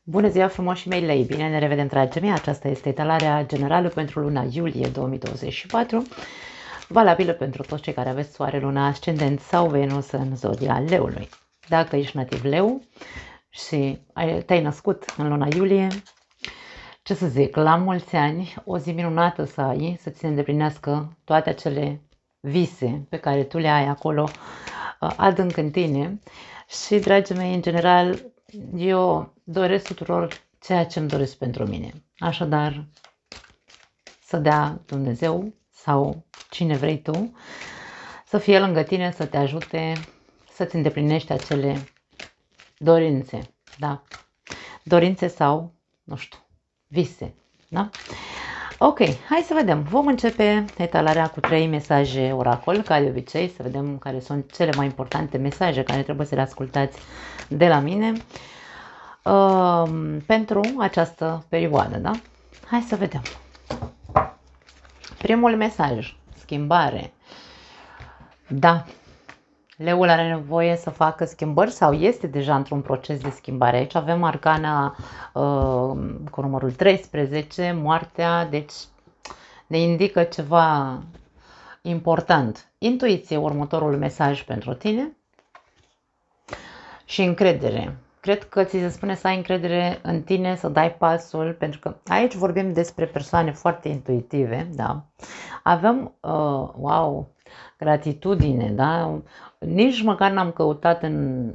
Bună ziua frumoși mei lei! Bine ne revedem, dragii mei! Aceasta este etalarea generală pentru luna iulie 2024, valabilă pentru toți cei care aveți soare, luna, ascendent sau Venus în zodia leului. Dacă ești nativ leu și te-ai născut în luna iulie, ce să zic, la mulți ani, o zi minunată să ai, să ți se îndeplinească toate acele vise pe care tu le ai acolo adânc în tine. Și, dragii mei, în general, eu doresc tuturor ceea ce îmi doresc pentru mine. Așadar, să dea Dumnezeu sau cine vrei tu, să fie lângă tine, să te ajute, să-ți îndeplinești acele dorințe, da? Dorințe sau, nu știu, vise, da? Ok, hai să vedem. Vom începe etalarea cu 3 mesaje oracol, ca de obicei, să vedem care sunt cele mai importante mesaje care trebuie să le ascultați de la mine pentru această perioadă, da? Hai să vedem. Primul mesaj, schimbare. Da, leul are nevoie să facă schimbări sau este deja într-un proces de schimbare. Aici avem arcana cu numărul 13, moartea, deci ne indică ceva important. Intuiție, următorul mesaj pentru tine. Și încredere. Cred că ți se spune să ai încredere în tine, să dai pasul, pentru că aici vorbim despre persoane foarte intuitive, da? Avem, wow, gratitudine, da? Nici măcar n-am căutat în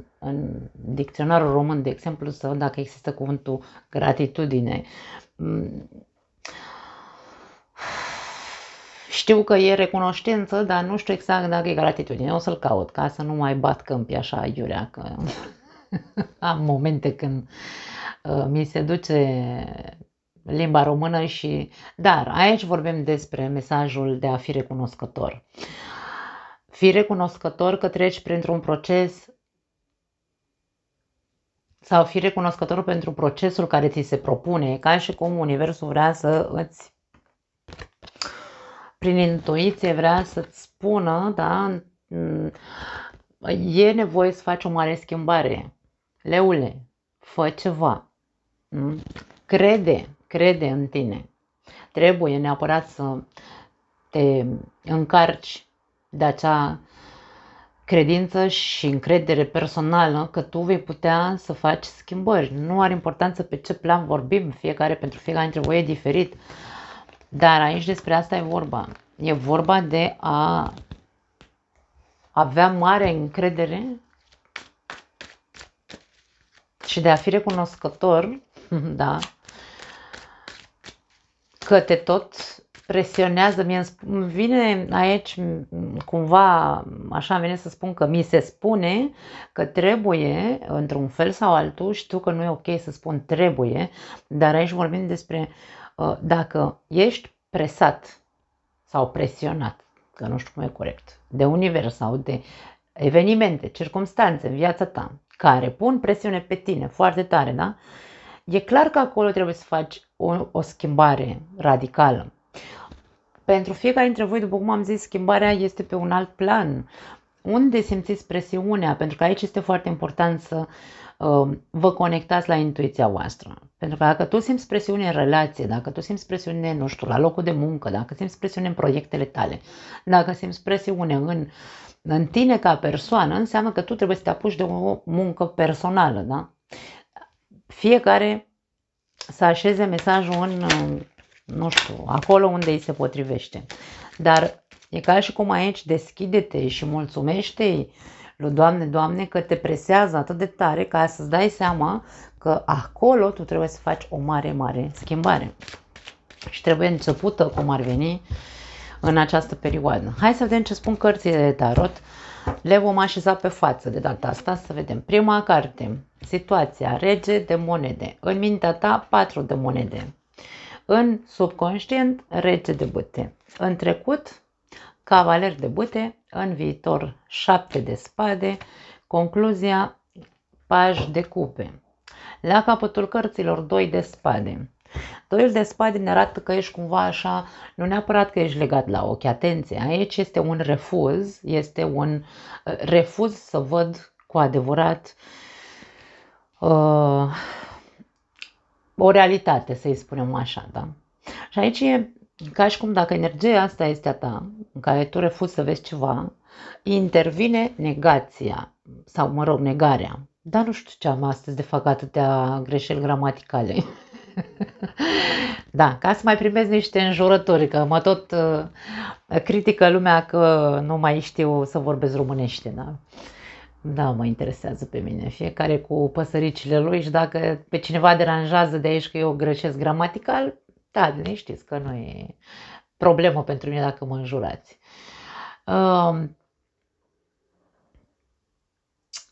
dicționarul român, de exemplu, să văd dacă există cuvântul gratitudine. Știu că e recunoștință, dar nu știu exact dacă e gratitudine. O să-l caut, ca să nu mai bat câmpii așa iurea, că am momente când mi se duce limba română și... Dar aici vorbim despre mesajul de a fi recunoscător. Fi recunoscător că treci printr-un proces sau fi recunoscător pentru procesul care ți se propune, ca și cum universul vrea să îți, prin intuiție vrea să-ți spună, da, e nevoie să faci o mare schimbare. Leule, fă ceva. Crede în tine. Trebuie neapărat să te încarci de acea credință și încredere personală că tu vei putea să faci schimbări. Nu are importanță pe ce plan vorbim, fiecare pentru fiecare dintre voi e diferit. Dar aici despre asta e vorba. E vorba de a avea mare încredere și de a fi recunoscător, da, că te tot presionează. Mie îmi vine aici cumva, așa îmi vine să spun că mi se spune că trebuie, într-un fel sau altul, știu că nu e ok să spun trebuie, dar aici vorbim despre dacă ești presat sau presionat, că nu știu cum e corect, de univers sau de evenimente, circumstanțe în viața ta, care pun presiune pe tine foarte tare, da? E clar că acolo trebuie să faci o schimbare radicală. Pentru fiecare dintre voi, după cum am zis, schimbarea este pe un alt plan. Unde simțiți presiunea? Pentru că aici este foarte important să vă conectați la intuiția voastră. Pentru că dacă tu simți presiune în relație, dacă tu simți presiune, nu știu, la locul de muncă, dacă simți presiune în proiectele tale, dacă simți presiune în tine ca persoană, înseamnă că tu trebuie să te apuci de o muncă personală, da? Fiecare să așeze mesajul în, nu știu, acolo unde îi se potrivește. Dar e ca și cum aici deschide-te și mulțumește-i lui Doamne, Doamne, că te presează atât de tare ca să-ți dai seama că acolo tu trebuie să faci o mare, mare schimbare. Și trebuie începută, cum ar veni, în această perioadă. Hai să vedem ce spun cărțile de tarot. Le vom așeza pe față de data asta, să vedem. Prima carte, situația, rege de monede. În mintea ta, 4 de monede. În subconștient, rege de bâte. În trecut, cavaler de bâte. În viitor, 7 de spade. Concluzia, paj de cupe. La capătul cărților, 2 de spade. 2 de spade ne arată că ești cumva așa, nu neapărat că ești legat la ochi. Atenție, aici este un refuz, este un refuz să văd cu adevărat o realitate, să-i spunem așa, da? Și aici e ca și cum dacă energia asta este a ta, în care tu refuzi să vezi ceva, intervine negația, sau mă rog, negarea. Dar nu știu ce am astăzi de fac atâtea greșeli gramaticale. Da, ca să mai primesc niște înjurături, că mă tot critică lumea că nu mai știu să vorbesc românește, da? Da, mă interesează pe mine, fiecare cu păsăricile lui și dacă pe cineva deranjează de aici că eu greșesc gramatical, da, știți că nu e problemă pentru mine dacă mă înjurați.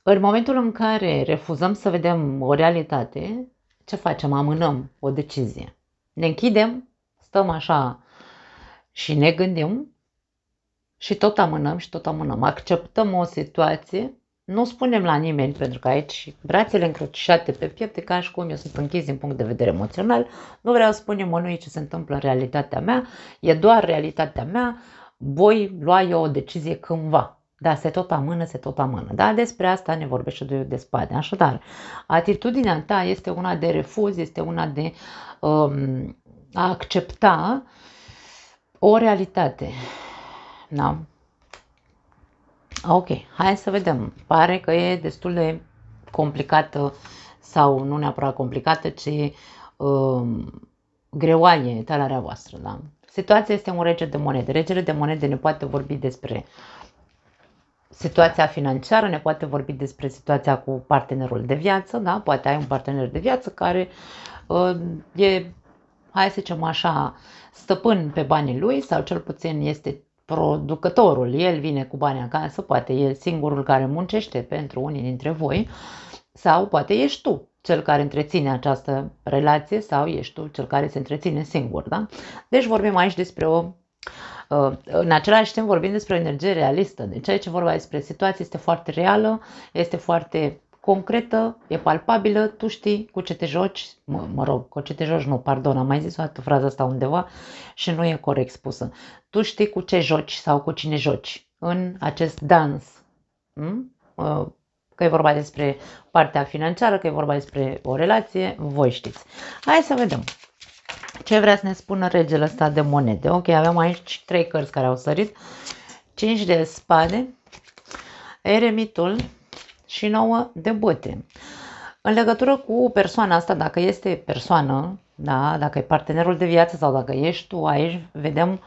În momentul în care refuzăm să vedem o realitate, ce facem? Amânăm o decizie. Ne închidem, stăm așa și ne gândim și tot amânăm și tot amânăm. Acceptăm o situație, nu spunem la nimeni, pentru că aici brațele încrucișate pe piept, ca și cum eu sunt închis din punct de vedere emoțional, nu vreau să spun nimănui ce se întâmplă în realitatea mea, e doar realitatea mea, voi lua eu o decizie cândva. Da, se tot amână, da, despre asta ne vorbește de spate. Așadar, atitudinea ta este una de refuz, este una de a accepta o realitate. Da? Ok, hai să vedem. Pare că e destul de complicată sau nu neapărat complicată, ci greoaie talarea voastră. Da? Situația este un rege de monede. Regele de monede ne poate vorbi despre situația financiară, ne poate vorbi despre situația cu partenerul de viață, da? Poate ai un partener de viață care e, hai să zicem așa, stăpân pe banii lui sau cel puțin este producătorul, el vine cu banii acasă, poate e singurul care muncește pentru unii dintre voi sau poate ești tu cel care întreține această relație sau ești tu cel care se întreține singur, da? Deci vorbim aici despre în același timp vorbim despre o energie realistă, deci aici vorba despre situație, este foarte reală, este foarte concretă, e palpabilă, tu știi cu ce te joci, mă rog, cu ce te joci, nu, pardon, am mai zis o dată fraza asta undeva și nu e corect spusă. Tu știi cu ce joci sau cu cine joci în acest dans. Că e vorba despre partea financiară, că e vorba despre o relație, voi știți. Hai să vedem. Ce vrea să ne spună regele ăsta de monede? Ok, avem aici 3 cărți care au sărit. 5 de spade, eremitul și 9 de bâte. În legătură cu persoana asta, dacă este persoană, da, dacă e partenerul de viață sau dacă ești tu aici, vedem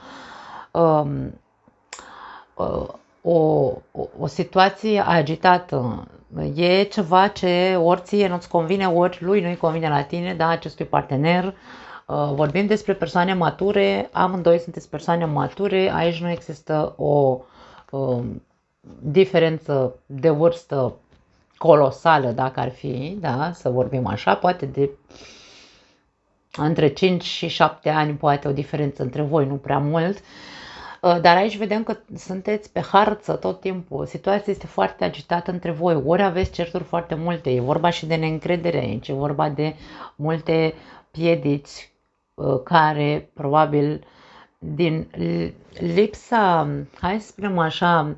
o situație agitată. E ceva ce ori ție nu-ți convine, ori lui nu-i convine la tine, da, acestui partener. Vorbim despre persoane mature, amândoi sunteți persoane mature, aici nu există o diferență de vârstă colosală, dacă ar fi, da, să vorbim așa, poate de între 5 și 7 ani, poate o diferență între voi, nu prea mult, dar aici vedem că sunteți pe harță tot timpul, situația este foarte agitată între voi, ori aveți certuri foarte multe, e vorba și de neîncredere aici, e vorba de multe piedici care probabil din lipsa, hai să spunem așa,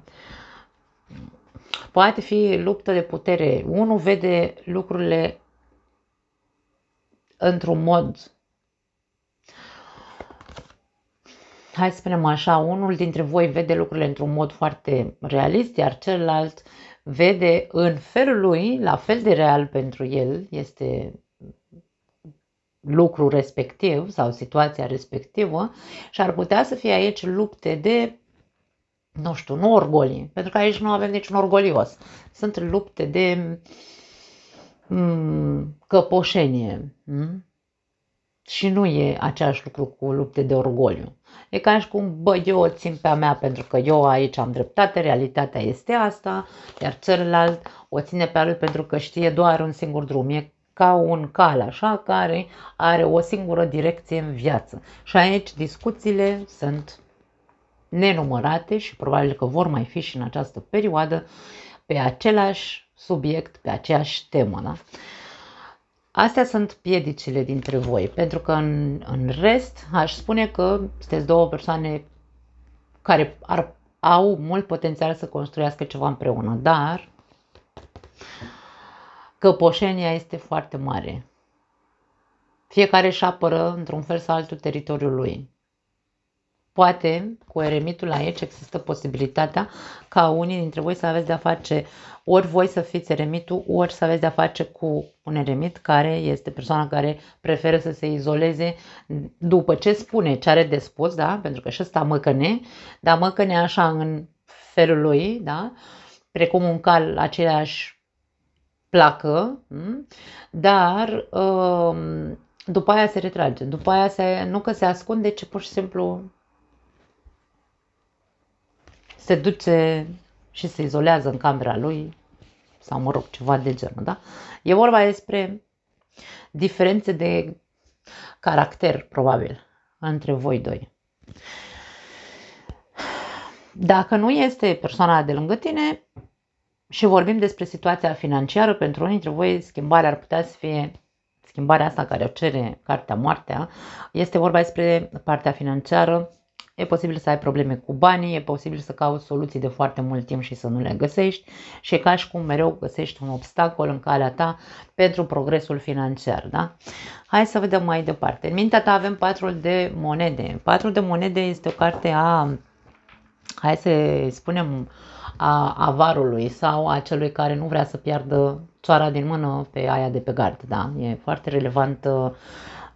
poate fi luptă de putere. Unul vede lucrurile într-un mod, hai să spunem așa, unul dintre voi vede lucrurile într-un mod foarte realist, iar celălalt vede în felul lui, la fel de real pentru el, este lucrul respectiv sau situația respectivă și ar putea să fie aici lupte de, nu știu, nu orgolii, pentru că aici nu avem niciun orgolios. Sunt lupte de căpoșenie. Și nu e același lucru cu lupte de orgoliu. E ca și cum, bă, eu o țin pe a mea pentru că eu aici am dreptate, realitatea este asta, iar celălalt o ține pe a lui pentru că știe doar un singur drum. E ca un cal așa care are o singură direcție în viață. Și aici discuțiile sunt nenumărate și probabil că vor mai fi și în această perioadă pe același subiect, pe aceeași temă. Da? Astea sunt piedicile dintre voi, pentru că în rest aș spune că sunteți două persoane care au mult potențial să construiască ceva împreună, dar căpoșenia este foarte mare. Fiecare își apără într-un fel sau altul teritoriul lui. Poate, cu eremitul aici există posibilitatea ca unii dintre voi să aveți de-a face, ori voi să fiți eremitul, ori să aveți de-a face cu un eremit care este persoana care preferă să se izoleze după ce spune ce are de spus, da? Pentru că și ăsta măcăne, dar măcăne așa în felul lui, da? Precum un cal aceeași placă, dar după aia se retrage, după aia nu că se ascunde, ci pur și simplu se duce și se izolează în camera lui sau, mă rog, ceva de genul, da? E vorba despre diferențe de caracter, probabil, între voi doi. Dacă nu este persoana de lângă tine și vorbim despre situația financiară, pentru unii dintre voi schimbarea ar putea să fie schimbarea asta care o cere cartea moartea, este vorba despre partea financiară. E posibil să ai probleme cu banii, e posibil să cauți soluții de foarte mult timp și să nu le găsești și ca și cum mereu găsești un obstacol în calea ta pentru progresul financiar, da? Hai să vedem mai departe. În mintea ta avem 4 de monede. 4 de monede este o carte a, hai să spunem, a avarului sau a celui care nu vrea să piardă cioara din mână pe aia de pe gard, da? E foarte relevantă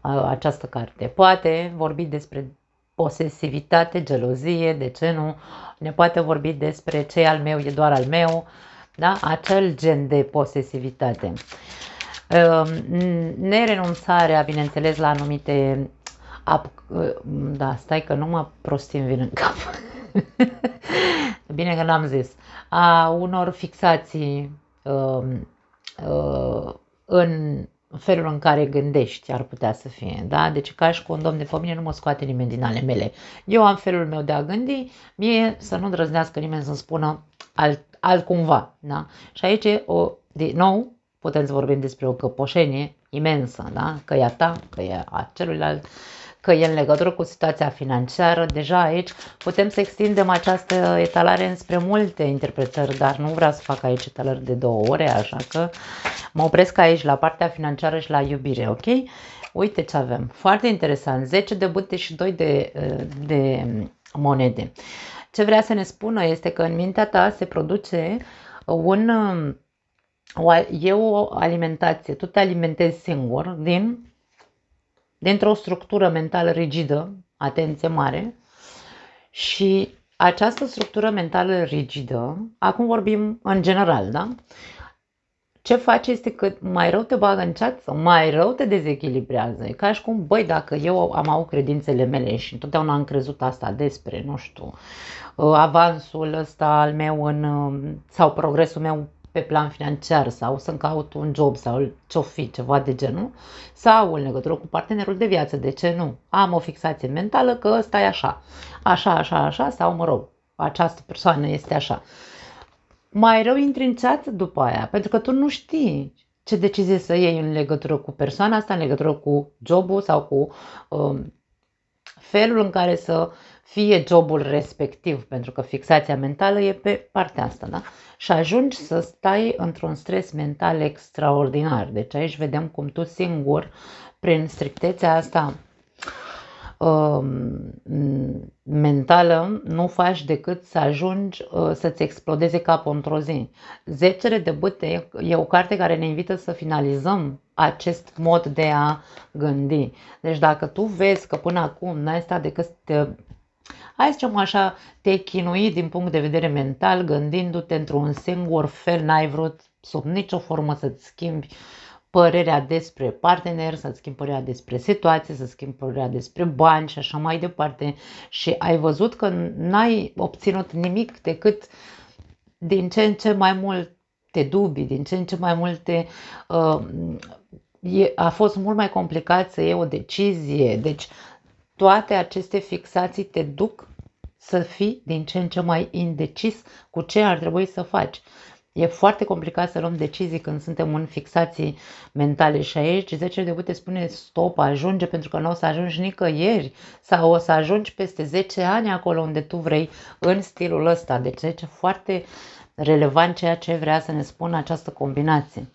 această carte. Poate vorbi despre posesivitate, gelozie, de ce nu? Ne poate vorbi despre ce e al meu e doar al meu, da? Acel gen de posesivitate. Nerenunțarea, bineînțeles, la anumite... Da, stai că nu mă prostim vin în cap. Bine că n-am zis. A unor fixații în felul în care gândești ar putea să fie, da? Deci ca și cu un domn de pe mine nu mă scoate nimeni din ale mele. Eu am felul meu de a gândi, mie să nu îndrăznească nimeni să-mi spună altcumva, da? Și aici, din nou, putem să vorbim despre o căpoșenie imensă, da? Că e a ta, că e a celuilalt, că e în legătură cu situația financiară. Deja aici putem să extindem această etalare înspre multe interpretări, dar nu vreau să fac aici etalări de 2 ore, așa că mă opresc aici la partea financiară și la iubire, ok? Uite ce avem. Foarte interesant. 10 de bâte și 2 de monede. Ce vrea să ne spună este că în mintea ta se produce o alimentație. Tu te alimentezi singur dintr-o structură mentală rigidă, atenție mare, și această structură mentală rigidă, acum vorbim în general, da? Ce face este că mai rău te bagă în ceață, mai rău te dezechilibrează. E ca și cum, băi, dacă eu am avut credințele mele și întotdeauna am crezut asta despre, nu știu, avansul ăsta al meu sau progresul meu pe plan financiar sau să-mi caut un job sau ce-o fi, ceva de genul, sau în legătură cu partenerul de viață, de ce nu? Am o fixație mentală că ăsta e așa, așa, așa, așa, sau mă rog, această persoană este așa. Mai rău intri în ceață după aia, pentru că tu nu știi ce decizie să iei în legătură cu persoana asta, în legătură cu jobul sau cu felul în care să fie jobul respectiv, pentru că fixația mentală e pe partea asta, da? Și ajungi să stai într-un stres mental extraordinar. Deci aici vedem cum tu singur, prin strictețea asta mentală, nu faci decât să ajungi să-ți explodeze capul într-o zi. 10 de bâte e o carte care ne invită să finalizăm acest mod de a gândi. Deci dacă tu vezi că până acum n-ai stat decât să te, hai să zicem așa, te-ai chinuit din punct de vedere mental, gândindu-te într-un singur fel, n-ai vrut sub nicio formă să-ți schimbi părerea despre partener, să-ți schimbi părerea despre situație, să-ți schimbi părerea despre bani și așa mai departe, și ai văzut că n-ai obținut nimic decât din ce în ce mai multe dubii, din ce în ce mai multe... a fost mult mai complicat să iei o decizie. Deci toate aceste fixații te duc să fii din ce în ce mai indecis cu ce ar trebui să faci. E foarte complicat să luăm decizii când suntem în fixații mentale și aici 10 de bâte spune stop, ajunge, pentru că nu o să ajungi nicăieri sau o să ajungi peste 10 ani acolo unde tu vrei în stilul ăsta. Deci e foarte relevant ceea ce vrea să ne spună această combinație.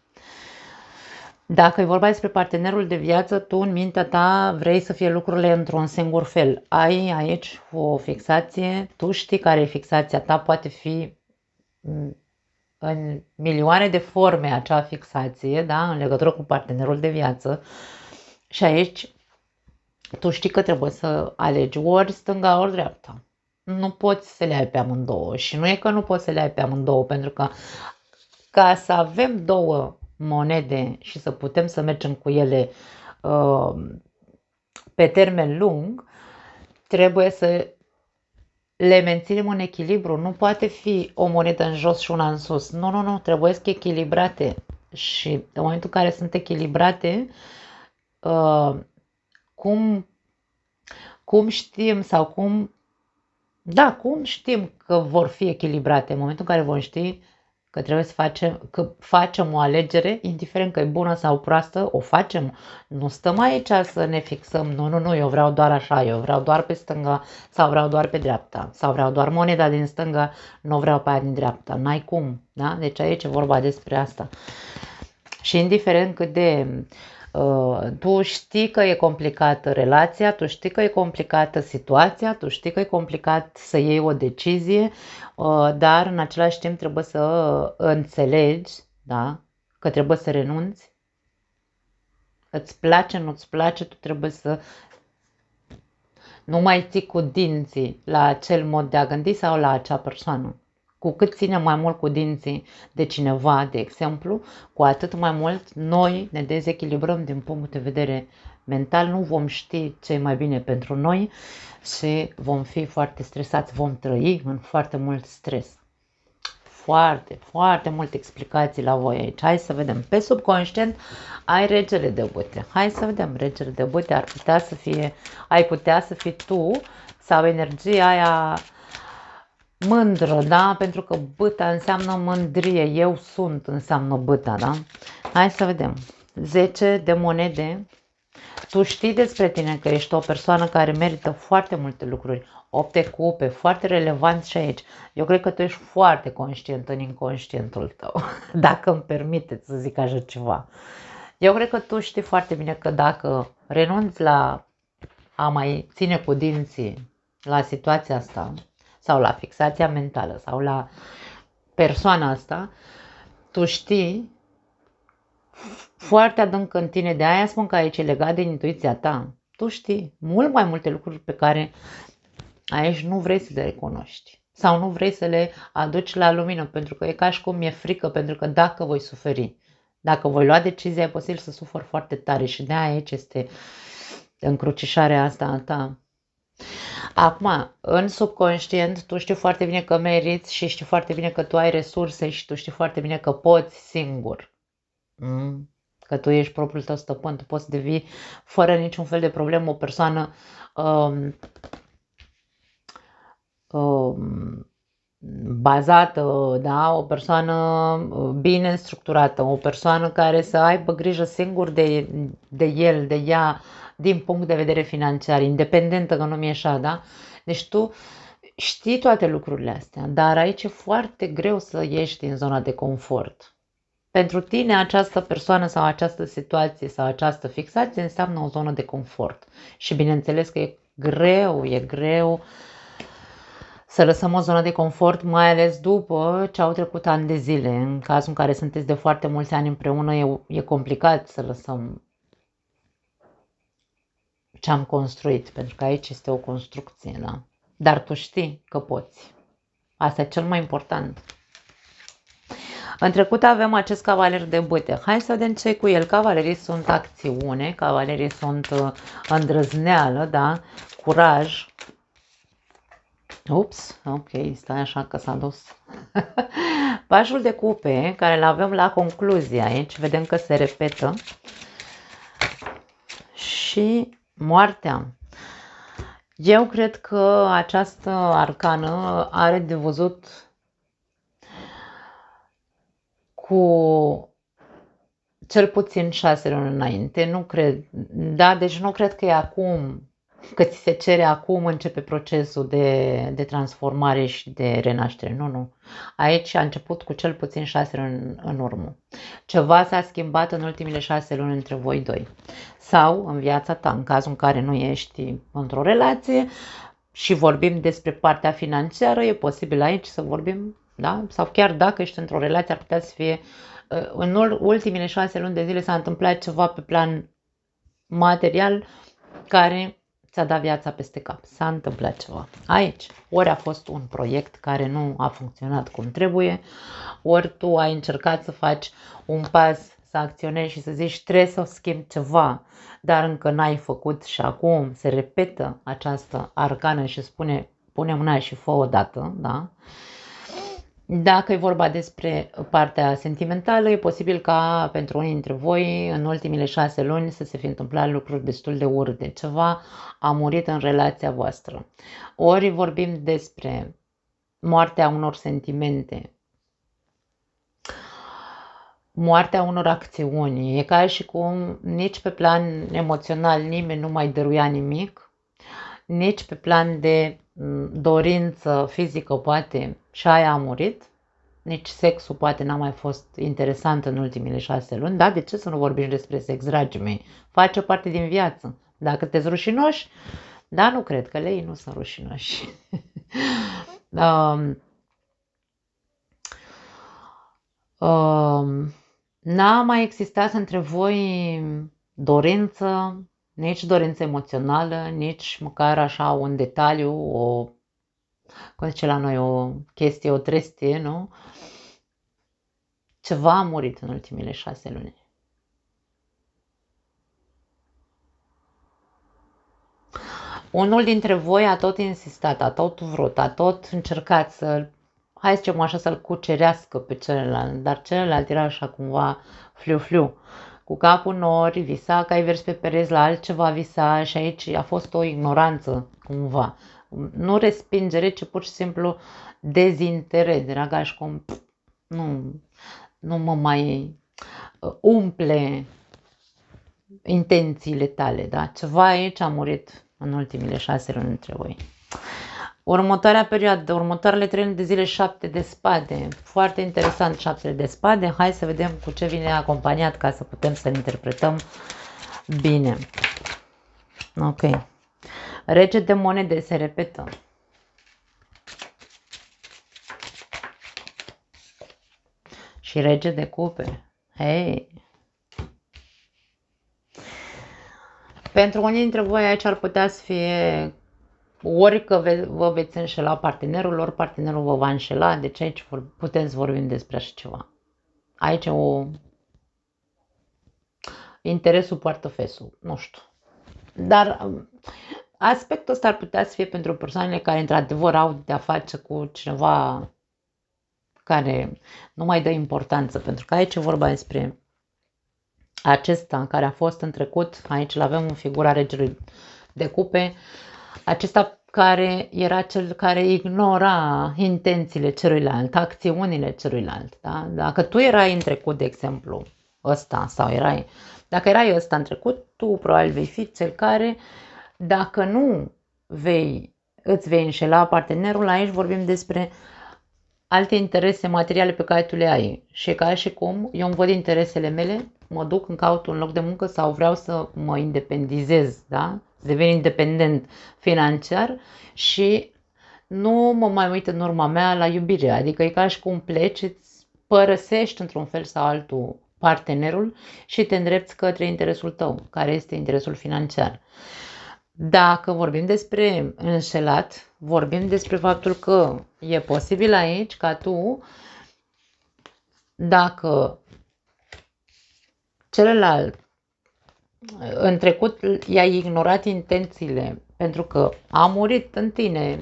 Dacă e vorba despre partenerul de viață, tu în mintea ta vrei să fie lucrurile într-un singur fel. Ai aici o fixație, tu știi care e fixația ta, poate fi în milioane de forme acea fixație, da, în legătură cu partenerul de viață. Și aici tu știi că trebuie să alegi ori stânga, ori dreapta. Nu poți să le ai pe amândouă și nu e că nu poți să le ai pe amândouă, pentru că ca să avem două monede și să putem să mergem cu ele pe termen lung, trebuie să le menținem în echilibru. Nu poate fi o monedă în jos și una în sus. Nu, trebuie să echilibrate. Și în momentul în care sunt echilibrate, cum știm sau cum știm că vor fi echilibrate? În momentul în care vom ști că trebuie să facem o alegere, indiferent că e bună sau proastă, o facem. Nu stăm aici să ne fixăm, nu, eu vreau doar așa, eu vreau doar pe stânga sau vreau doar pe dreapta, sau vreau doar moneda din stânga, nu vreau pe aia din dreapta. N-ai cum, da? Deci aici e vorba despre asta. Și indiferent cât de tu știi că e complicată relația, tu știi că e complicată situația, tu știi că e complicat să iei o decizie, dar în același timp trebuie să înțelegi, da, că trebuie să renunți. Îți place, nu-ți place, tu trebuie să nu mai ții cu dinții la acel mod de a gândi sau la acea persoană. Cu cât ținem mai mult cu dinții de cineva, de exemplu, cu atât mai mult noi ne dezechilibrăm din punct de vedere mental, nu vom ști ce e mai bine pentru noi și vom fi foarte stresați, vom trăi în foarte mult stres. Foarte, foarte multe explicații la voi aici. Hai să vedem. Pe subconștient ai regele de bâte. Hai să vedem. Regele de bâte ai putea să fii tu sau energia aia mândră, da? Pentru că bâta înseamnă mândrie. Eu sunt înseamnă bâta, da? Hai să vedem. 10 de monede. Tu știi despre tine că ești o persoană care merită foarte multe lucruri. 8 de cupe, foarte relevant și aici. Eu cred că tu ești foarte conștient în inconștientul tău, dacă îmi permiteți să zic așa ceva. Eu cred că tu știi foarte bine că dacă renunți la a mai ține cu dinții la situația asta, sau la fixația mentală, sau la persoana asta, tu știi foarte adânc în tine, de aia spun că aici e legat de intuiția ta. Tu știi mult mai multe lucruri pe care aici nu vrei să le recunoști sau nu vrei să le aduci la lumină, pentru că e ca și cum mi-e frică, pentru că dacă voi suferi, dacă voi lua decizia, e posibil să sufăr foarte tare și de aici este încrucișarea asta a ta. Acum, în subconștient, tu știi foarte bine că meriți și știi foarte bine că tu ai resurse și tu știi foarte bine că poți singur. Că tu ești propriul tău stăpân, tu poți devii fără niciun fel de problemă o persoană bazată, da? O persoană bine structurată, o persoană care să aibă grijă singur de el, de ea, din punct de vedere financiar, independentă, că nu mi-e așa, da? Deci tu știi toate lucrurile astea, dar aici e foarte greu să ieși din zona de confort. Pentru tine această persoană sau această situație sau această fixație înseamnă o zonă de confort. Și bineînțeles că e greu să lăsăm o zonă de confort, mai ales după ce au trecut ani de zile. În cazul în care sunteți de foarte mulți ani împreună, e complicat să lăsăm ce am construit, pentru că aici este o construcție, da? Dar tu știi că poți. Asta e cel mai important. În trecut avem acest cavaler de bâte. Hai să vedem ce cu el. Cavalerii sunt acțiune, cavalerii sunt îndrăzneală, da? Curaj. Ups, ok, stai așa că s-a dus. Pașul de cupe, care îl avem la concluzie aici, vedem că se repetă. Și moartea. Eu cred că această arcană are de văzut cu cel puțin 6 luni înainte. Nu cred, da, deci nu cred că e acum că ți se cere acum, începe procesul de transformare și de renaștere. Nu, nu. Aici a început cu cel puțin 6 luni în urmă. Ceva s-a schimbat în ultimile 6 luni între voi doi. Sau în viața ta, în cazul în care nu ești într-o relație și vorbim despre partea financiară, e posibil aici să vorbim, da? Sau chiar dacă ești într-o relație, ar putea să fie în ultimile 6 luni de zile s-a întâmplat ceva pe plan material care ți-a dat viața peste cap. S-a întâmplat ceva. Aici, ori a fost un proiect care nu a funcționat cum trebuie, ori tu ai încercat să faci un pas, să acționezi și să zici trebuie să schimbi ceva, dar încă n-ai făcut și acum se repetă această arcană și spune pune mâna și fă o dată, da? Dacă e vorba despre partea sentimentală, e posibil ca pentru unii dintre voi în ultimile 6 luni să se fi întâmplat lucruri destul de urâte. Ceva a murit în relația voastră. Ori vorbim despre moartea unor sentimente, moartea unor acțiuni. E ca și cum nici pe plan emoțional nimeni nu mai dăruia nimic, nici pe plan de dorință fizică poate și aia a murit, nici sexul poate n-a mai fost interesant în ultimile 6 luni, da? De ce să nu vorbim despre sex, dragii mei? Face parte din viață. Dacă te-ți rușinoși, da, nu cred că lei nu sunt rușinoși. N-a mai existat între voi dorință, nici dorință emoțională, nici măcar așa un detaliu, cum zice la noi, o chestie, o trestie, nu? Ceva a murit în ultimile 6 luni. Unul dintre voi a tot insistat, a tot vrut, a tot încercat hai să zicem așa, să-l cucerească pe celălalt, dar celălalt era așa cumva fliu-fliu. Cu capul nori, visa că ai vers pe pereți, la altceva visa și aici a fost o ignoranță cumva. Nu respingere, ci pur și simplu dezinteres, dragaș, cum nu mă mai umple intențiile tale, da? Ceva aici a murit în ultimile 6 luni între voi. Următoarea perioadă, următoarele 3 luni de zile, 7 de spade. Foarte interesant 7 de spade. Hai să vedem cu ce vine acompaniat ca să putem să-l interpretăm bine. Ok. Rege de monede se repetă. Și rege de cupe. Hei! Pentru unii dintre voi aici ar putea să fie ori că vă veți înșela partenerul, ori partenerul vă va înșela, deci aici putem să vorbim despre așa ceva. Aici interesul poartă fesul, nu știu. Dar aspectul ăsta ar putea să fie pentru persoanele care într-adevăr au de-a face cu cineva care nu mai dă importanță, pentru că aici e vorba despre acesta care a fost în trecut, aici îl avem în figura regelui de cupe, acesta care era cel care ignora intențiile celuilalt, acțiunile celuilalt. Da? Dacă tu erai în trecut, de exemplu, ăsta, sau dacă erai ăsta în trecut, tu probabil vei fi cel care, dacă nu îți vei înșela partenerul, aici vorbim despre alte interese materiale pe care tu le ai. Și ca și cum eu îmi văd interesele mele, mă duc în caut un loc de muncă sau vreau să mă independizez, da? Să devin independent financiar și nu mă mai uit în urma mea la iubire. Adică e ca și cum pleci, îți părăsești într-un fel sau altul partenerul și te îndrepți către interesul tău, care este interesul financiar. Dacă vorbim despre înșelat, vorbim despre faptul că e posibil aici ca tu, dacă celălalt în trecut i-ai ignorat intențiile pentru că a murit în tine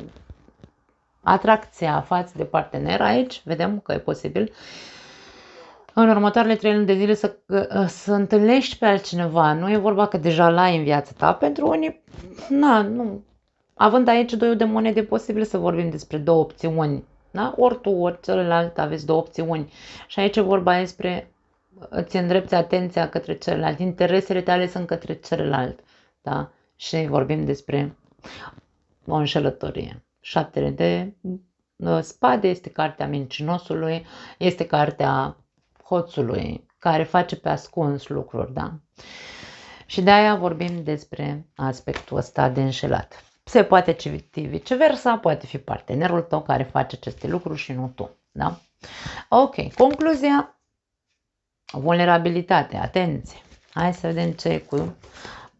atracția față de partener, aici vedem că e posibil în următoarele 3 luni de zile să întâlnești pe altcineva. Nu e vorba că deja l-ai în viața ta. Pentru unii, nu. Având aici 2 de monede, e posibil să vorbim despre 2 opțiuni. Da? Ori tu, ori celălalt aveți 2 opțiuni. Și aici e vorba despre îți îndrepți atenția către celălalt. Interesele tale sunt către celălalt. Da? și vorbim despre o înșelătorie. 7 de spade este cartea mincinosului, este cartea hoțului, care face pe ascuns lucruri, da? Și de aia vorbim despre aspectul ăsta de înșelat. Se poate citi viceversa, poate fi partenerul tău care face aceste lucruri și nu tu, da? Ok, concluzia, vulnerabilitate, atenție. Hai să vedem ce e cu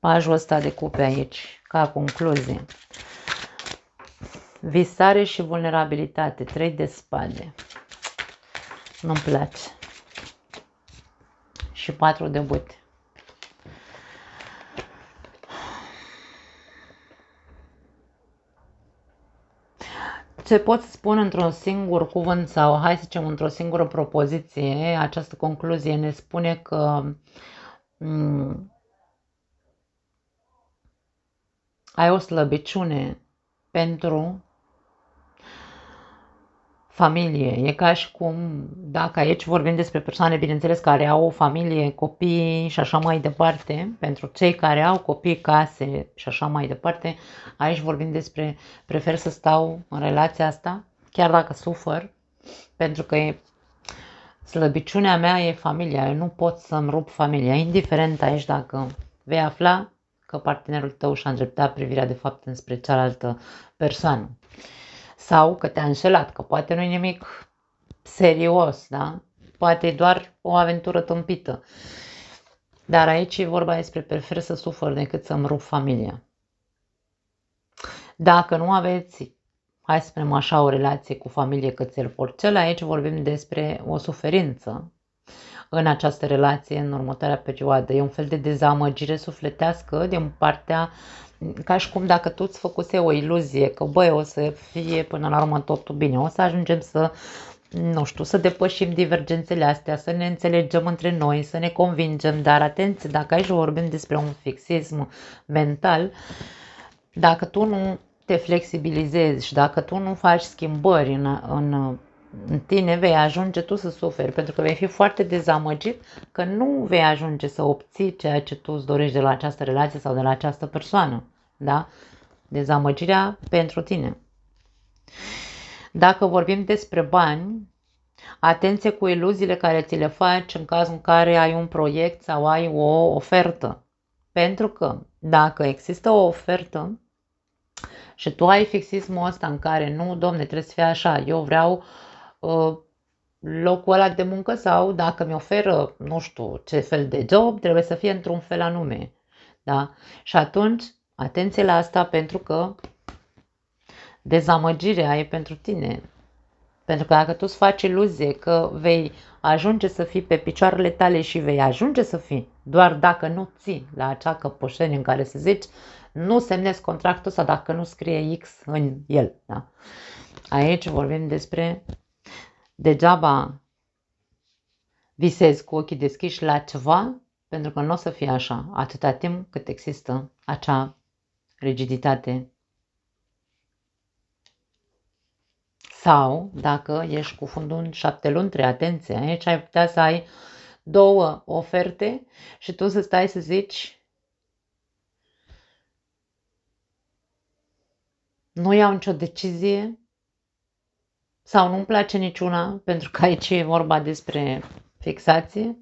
pajul ăsta de cupe aici, ca concluzie. Visare și vulnerabilitate, 3 de spade. Nu-mi place. Și 4 de bute. Ce pot să spun într-un singur cuvânt sau, hai să zicem, într-o singură propoziție, această concluzie ne spune că ai o slăbiciune pentru familie. E ca și cum, dacă aici vorbim despre persoane, bineînțeles, care au o familie, copii și așa mai departe, pentru cei care au copii, case și așa mai departe, aici vorbim despre prefer să stau în relația asta, chiar dacă sufăr, pentru că slăbiciunea mea e familia, eu nu pot să-mi rup familia, indiferent aici dacă vei afla că partenerul tău și-a îndreptat privirea de fapt înspre cealaltă persoană. Sau că te-a înșelat, că poate nu e nimic serios, da? Poate e doar o aventură tâmpită. Dar aici e vorba despre prefer să sufăr decât să-mi rup familia. Dacă nu aveți, hai să spunem așa, o relație cu familie cățel-porcel, aici vorbim despre o suferință în această relație în următoarea perioadă. E un fel de dezamăgire sufletească din partea, ca și cum dacă tu îți făcuse o iluzie că băi, o să fie până la urmă totul bine, o să ajungem să, nu știu, să depășim divergențele astea, să ne înțelegem între noi, să ne convingem, dar atenție, dacă aici vorbim despre un fixism mental, dacă tu nu te flexibilizezi și dacă tu nu faci schimbări în tine, vei ajunge tu să suferi, pentru că vei fi foarte dezamăgit că nu vei ajunge să obții ceea ce tu îți dorești de la această relație sau de la această persoană. Da? Dezamăgirea pentru tine. Dacă vorbim despre bani, atenție cu iluziile care ți le faci în cazul în care ai un proiect sau ai o ofertă. Pentru că dacă există o ofertă și tu ai fixismul ăsta în care nu, domne, trebuie să fie așa, eu vreau locul ăla de muncă sau dacă mi oferă, nu știu ce fel de job, trebuie să fie într-un fel anume. Da? Și atunci, atenție la asta, pentru că dezamăgirea e pentru tine. Pentru că dacă tu îți faci iluzie că vei ajunge să fii pe picioarele tale și vei ajunge să fii, doar dacă nu ții la acea căpoșenie în care se zici, nu semnezi contractul sau dacă nu scrie X în el. Da? Aici vorbim despre degeaba visezi cu ochii deschiși la ceva, pentru că nu o să fie așa, atâta timp cât există acea rigiditate. Sau, dacă ești cu fundul în 7 luni, 3, atenție, aici ai putea să ai 2 oferte și tu să stai să zici nu iau nicio decizie sau nu-mi place niciuna, pentru că aici e vorba despre fixație.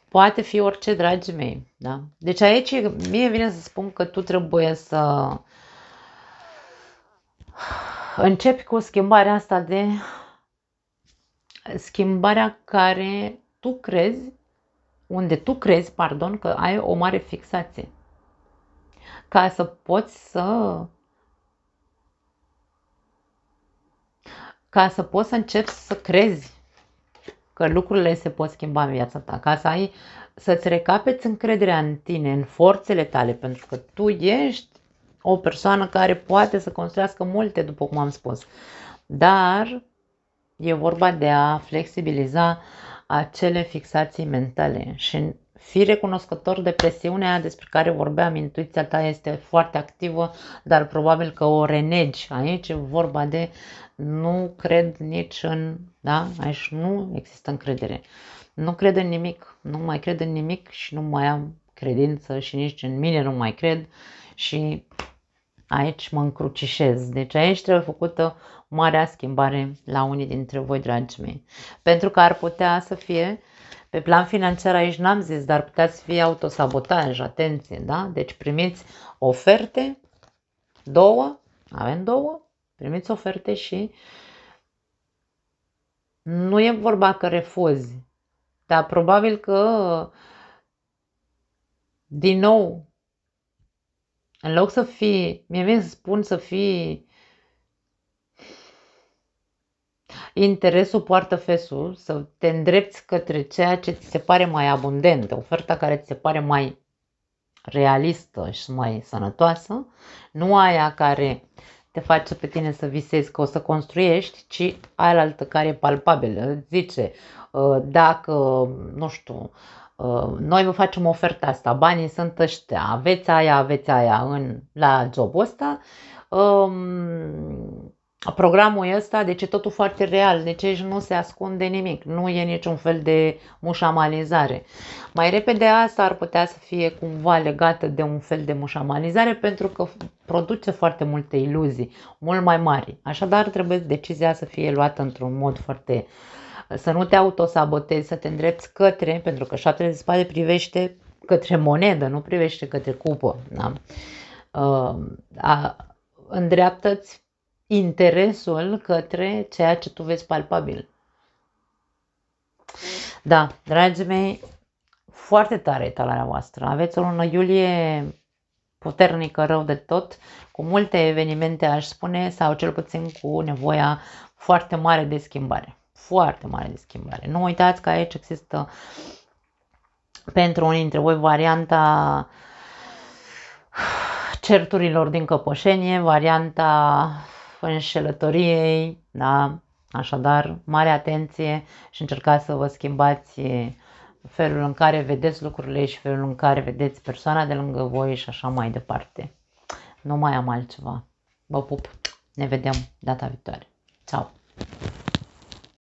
Poate fi orice, dragii mei. Da? Deci aici mie vine să spun că tu trebuie să începi cu schimbarea asta de schimbarea care tu crezi, unde tu crezi, pardon, că ai o mare fixație. Ca să poți să începi să crezi că lucrurile se pot schimba în viața ta, ca să-ți recapeți încrederea în tine, în forțele tale, pentru că tu ești o persoană care poate să construiască multe, după cum am spus. Dar e vorba de a flexibiliza acele fixații mentale și fi recunoscător de presiunea despre care vorbeam. Intuiția ta este foarte activă, dar probabil că o renegi. Aici e vorba de nu cred nici în, da? Aici nu există încredere. Nu cred în nimic, nu mai cred în nimic și nu mai am credință și nici în mine nu mai cred și aici mă încrucișez. Deci aici trebuie făcută marea schimbare la unii dintre voi, dragii mei. Pentru că ar putea să fie, pe plan financiar aici n-am zis, dar putea să fie autosabotaj, atenție, da? Deci primiți oferte, avem două, primiți oferte și nu e vorba că refuzi, dar probabil că, din nou, în loc să fii, mie mi spun să fii interesul poartă fesul, să te îndrepți către ceea ce ți se pare mai abundent, oferta care ți se pare mai realistă și mai sănătoasă, nu aia care te face pe tine să visezi că o să construiești, ci aia care e palpabilă. Zice, dacă, nu știu, noi vă facem oferta asta, banii sunt ăștia, aveți aia la jobul ăsta, programul ăsta, deci e totul foarte real, deci aici nu se ascunde nimic, nu e niciun fel de mușamalizare. Mai repede asta ar putea să fie cumva legată de un fel de mușamalizare pentru că produce foarte multe iluzii, mult mai mari. Așadar trebuie decizia să fie luată într-un mod foarte, să nu te autosabotezi, să te îndrepți către, pentru că șaptele de spade privește către monedă, nu privește către cupă. Da? Îndreaptă-ți interesul către ceea ce tu vezi palpabil. Da, dragii mei, foarte tare etalarea voastră. Aveți o lună iulie puternică, rău de tot, cu multe evenimente, aș spune, sau cel puțin cu nevoia foarte mare de schimbare. Foarte mare de schimbare. Nu uitați că aici există pentru unii dintre voi varianta certurilor din căpoșenie, varianta înșelătoriei, da? Așadar, mare atenție și încercați să vă schimbați felul în care vedeți lucrurile și felul în care vedeți persoana de lângă voi și așa mai departe. Nu mai am altceva. Vă pup. Ne vedem data viitoare. Ciao.